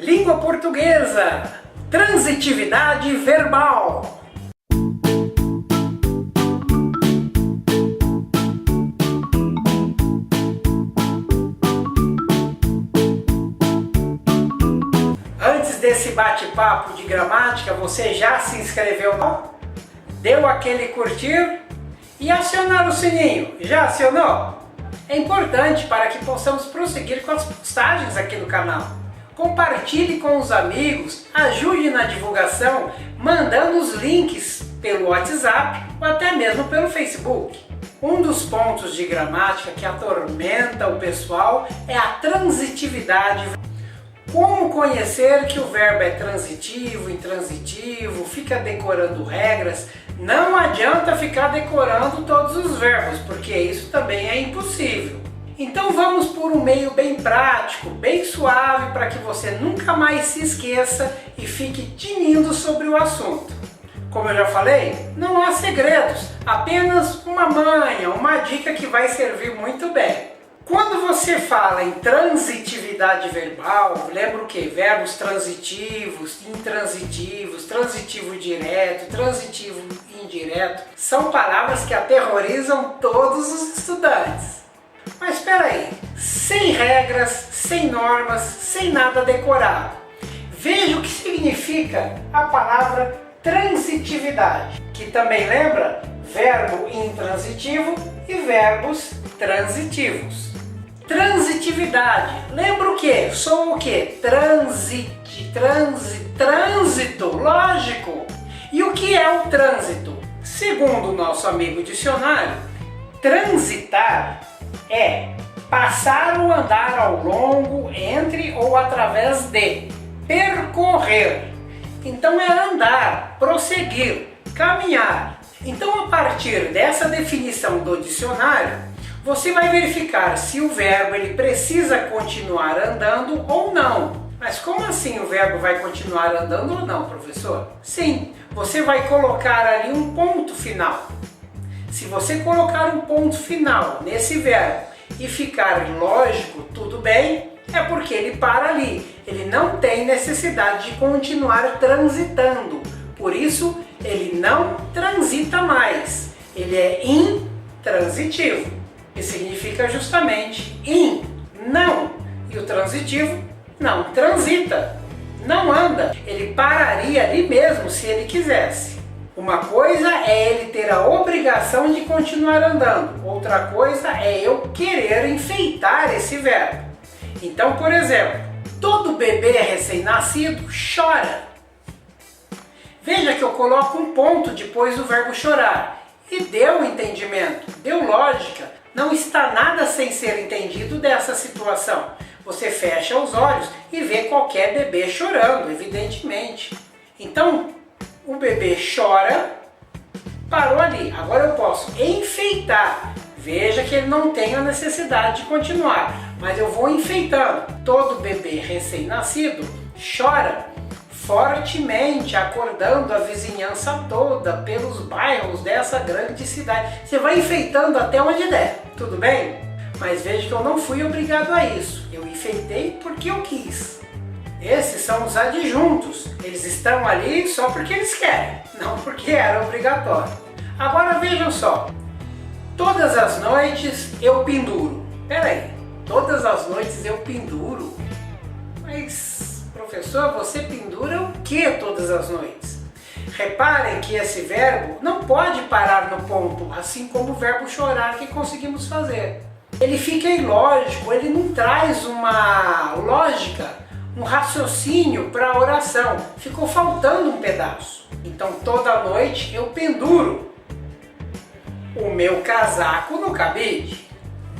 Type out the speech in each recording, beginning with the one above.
Língua portuguesa, transitividade verbal. Antes desse bate-papo de gramática, você já se inscreveu? Deu aquele curtir? E acionar o sininho? Já acionou? É importante para que possamos prosseguir com as postagens aqui no canal. Compartilhe com os amigos, ajude na divulgação, mandando os links pelo WhatsApp ou até mesmo pelo Facebook. Um dos pontos de gramática que atormenta o pessoal é a transitividade. Como conhecer que o verbo é transitivo, intransitivo, fica decorando regras? Não adianta ficar decorando todos os verbos, porque isso também é impossível. Então vamos por um meio bem prático, bem suave, para que você nunca mais se esqueça e fique tinindo sobre o assunto. Como eu já falei, não há segredos, apenas uma manha, uma dica que vai servir muito bem. Quando você fala em transitividade verbal, lembra o que? Verbos transitivos, intransitivos, transitivo direto, transitivo indireto, são palavras que aterrorizam todos os estudantes. Mas espera aí, sem regras, sem normas, sem nada decorado. Veja o que significa a palavra transitividade, que também lembra verbo intransitivo e verbos transitivos. Transitividade, lembra o que? Sou o que? Trânsito, lógico. E o que é o trânsito? Segundo o nosso amigo dicionário, transitar é passar ou andar ao longo, entre ou através de, percorrer. Então é andar, prosseguir, caminhar. Então, a partir dessa definição do dicionário, você vai verificar se o verbo ele precisa continuar andando ou não. Mas como assim o verbo vai continuar andando ou não, professor? Sim, você vai colocar ali um ponto final. Se você colocar um ponto final nesse verbo e ficar lógico, tudo bem, é porque ele para ali. Ele não tem necessidade de continuar transitando. Por isso, ele não transita mais. Ele é intransitivo, que significa justamente não. E o transitivo não transita, não anda. Ele pararia ali mesmo se ele quisesse. Uma coisa é ele ter a obrigação de continuar andando, outra coisa é eu querer enfeitar esse verbo. Então, por exemplo, todo bebê recém-nascido chora. Veja que eu coloco um ponto depois do verbo chorar. E deu entendimento, deu lógica. Não está nada sem ser entendido dessa situação. Você fecha os olhos e vê qualquer bebê chorando, evidentemente. Então, o bebê chora, parou ali. Agora eu posso enfeitar. Veja que ele não tem a necessidade de continuar, mas eu vou enfeitando. Todo bebê recém-nascido chora fortemente, acordando a vizinhança toda pelos bairros dessa grande cidade. Você vai enfeitando até onde der, tudo bem? Mas veja que eu não fui obrigado a isso. Eu enfeitei porque eu quis. Esses são os adjuntos. Eles estão ali só porque eles querem, não porque era obrigatório. Agora vejam só. Todas as noites eu penduro. Peraí, todas as noites eu penduro? Mas, professor, você pendura o que todas as noites? Reparem que esse verbo não pode parar no ponto, assim como o verbo chorar que conseguimos fazer. Ele fica ilógico, ele não traz uma lógica, um raciocínio para a oração. Ficou faltando um pedaço. Então toda noite eu penduro o meu casaco no cabide.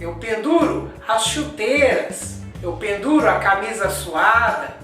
Eu penduro as chuteiras. Eu penduro a camisa suada.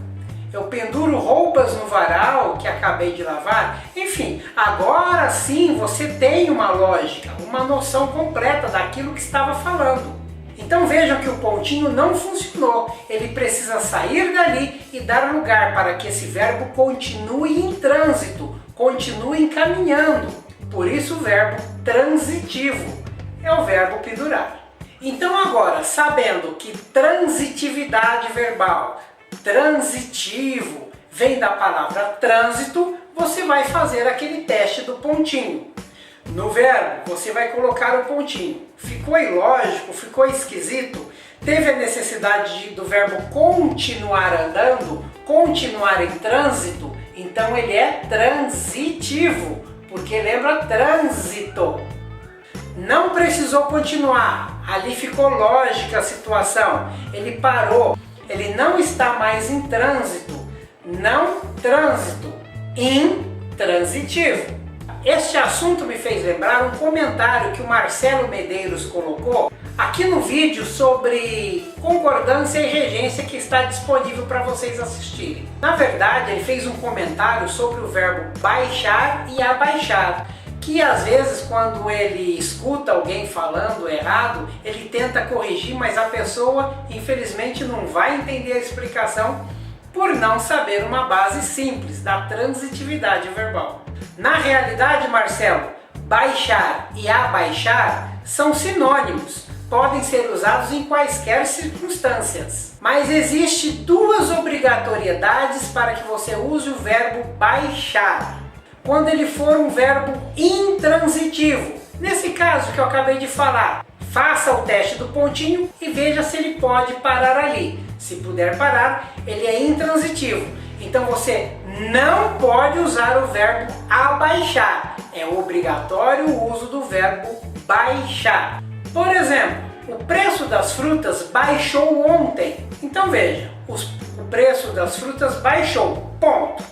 Eu penduro roupas no varal que acabei de lavar. Enfim, agora sim você tem uma lógica, uma noção completa daquilo que estava falando. Então vejam que o pontinho não funcionou. Ele precisa sair dali e dar lugar para que esse verbo continue em trânsito, continue caminhando. Por isso o verbo transitivo é o verbo pendurar. Então agora, sabendo que transitividade verbal transitivo, vem da palavra trânsito, você vai fazer aquele teste do pontinho. No verbo, você vai colocar o pontinho. Ficou ilógico? Ficou esquisito? Teve a necessidade do verbo continuar andando, continuar em trânsito? Então ele é transitivo, porque lembra trânsito. Não precisou continuar, ali ficou lógica a situação. Ele parou, ele não está mais em trânsito, não trânsito, intransitivo. Este assunto me fez lembrar um comentário que o Marcelo Medeiros colocou aqui no vídeo sobre concordância e regência que está disponível para vocês assistirem. Na verdade, ele fez um comentário sobre o verbo baixar e abaixar, que às vezes quando ele escuta alguém falando errado, ele tenta corrigir, mas a pessoa infelizmente não vai entender a explicação por não saber uma base simples da transitividade verbal. Na realidade, Marcelo, baixar e abaixar são sinônimos, podem ser usados em quaisquer circunstâncias. Mas existe duas obrigatoriedades para que você use o verbo baixar. Quando ele for um verbo intransitivo, nesse caso que eu acabei de falar, faça o teste do pontinho e veja se ele pode parar ali. Se puder parar, ele é intransitivo. Então você não pode usar o verbo abaixar. É obrigatório o uso do verbo baixar. Por exemplo, o preço das frutas baixou ontem. Então veja, o preço das frutas baixou, ponto.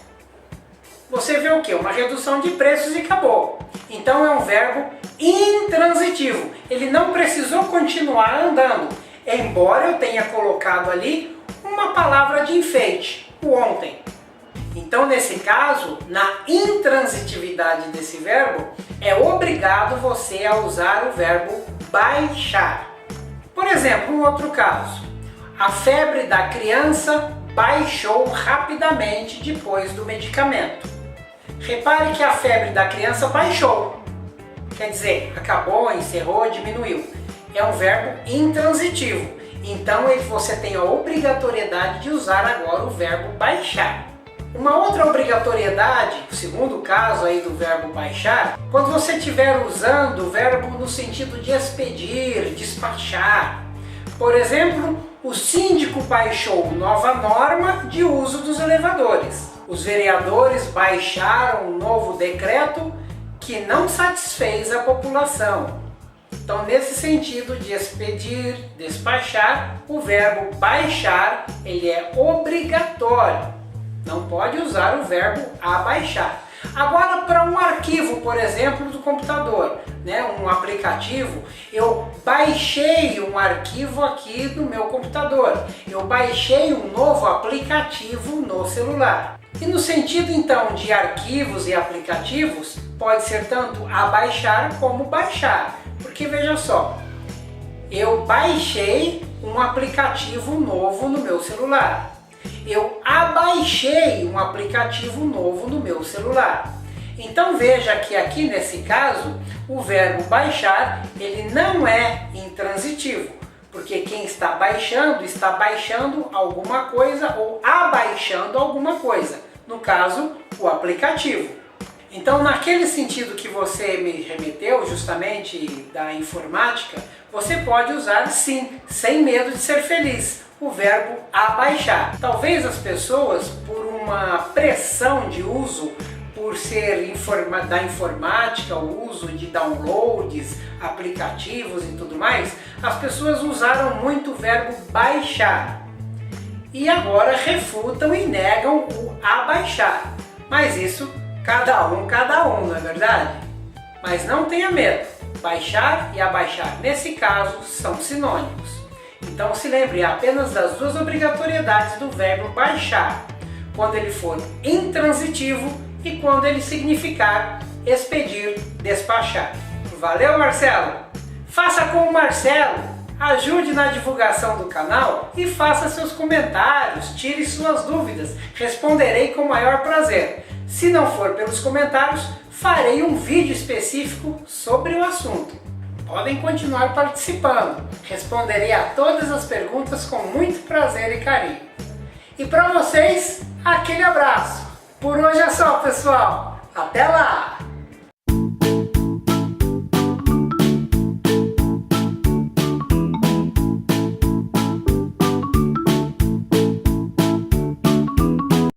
Você vê o que? Uma redução de preços e acabou. Então é um verbo intransitivo. Ele não precisou continuar andando, embora eu tenha colocado ali uma palavra de enfeite, o ontem. Então nesse caso, na intransitividade desse verbo, é obrigado você a usar o verbo baixar. Por exemplo, um outro caso. A febre da criança baixou rapidamente depois do medicamento. Repare que a febre da criança baixou. Quer dizer, acabou, encerrou, diminuiu. É um verbo intransitivo. Então você tem a obrigatoriedade de usar agora o verbo baixar. Uma outra obrigatoriedade, o segundo caso aí do verbo baixar, quando você estiver usando o verbo no sentido de expedir, despachar. Por exemplo, o síndico baixou nova norma de uso dos elevadores. Os vereadores baixaram um novo decreto que não satisfez a população. Então, nesse sentido de expedir, despachar, o verbo baixar, ele é obrigatório. Não pode usar o verbo abaixar. Agora, para um arquivo, por exemplo, do computador, um aplicativo, eu baixei um arquivo aqui do meu computador. Eu baixei um novo aplicativo no celular. E no sentido, então, de arquivos e aplicativos, pode ser tanto abaixar como baixar. Porque veja só, eu baixei um aplicativo novo no meu celular. Eu abaixei um aplicativo novo no meu celular. Então veja que aqui nesse caso, o verbo baixar, ele não é intransitivo. Porque quem está baixando alguma coisa ou abaixando alguma coisa. No caso, o aplicativo. Então, naquele sentido que você me remeteu, justamente da informática, você pode usar sim, sem medo de ser feliz, o verbo abaixar. Talvez as pessoas, por uma pressão de uso, por ser da informática, o uso de downloads, aplicativos e tudo mais, as pessoas usaram muito o verbo baixar. E agora refutam e negam o abaixar. Mas isso, cada um, não é verdade? Mas não tenha medo, baixar e abaixar, nesse caso, são sinônimos. Então se lembre apenas das duas obrigatoriedades do verbo baixar, quando ele for intransitivo e quando ele significar expedir, despachar. Valeu, Marcelo? Faça como o Marcelo, ajude na divulgação do canal e faça seus comentários, tire suas dúvidas, responderei com o maior prazer. Se não for pelos comentários, farei um vídeo específico sobre o assunto. Podem continuar participando, responderei a todas as perguntas com muito prazer e carinho. E para vocês, aquele abraço. Por hoje é só, pessoal. Até lá!